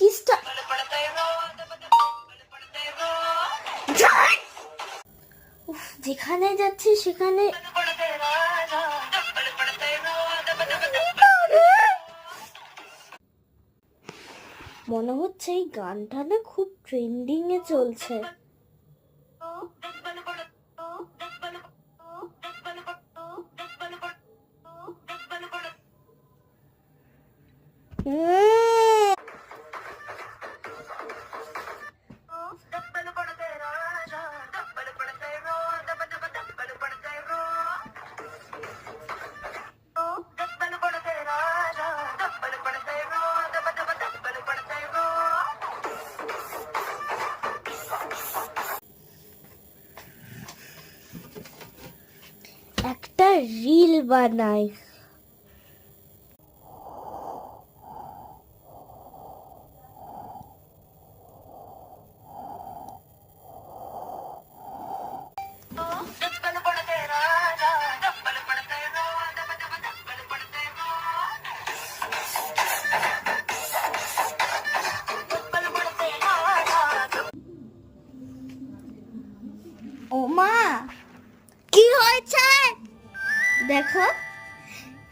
কিসটা উফ, যেখানে যাচ্ছি সেখানে মনে হচ্ছে এই গানটা না খুব ট্রেন্ডিং এ চলছে। একটা রিল বানাই। ওমা কি হয়েছে দেখো,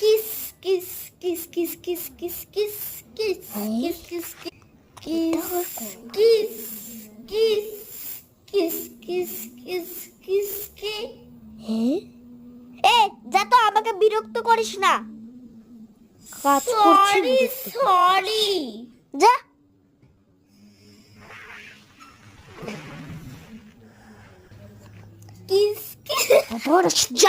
kiss kiss kiss kiss kiss kiss kiss kiss kiss kiss kiss kiss kiss kiss kiss kiss kiss কি এ যা তো, আমাকে বিরক্ত করিস না, কাজ করছি। সরি যা। Kiss kiss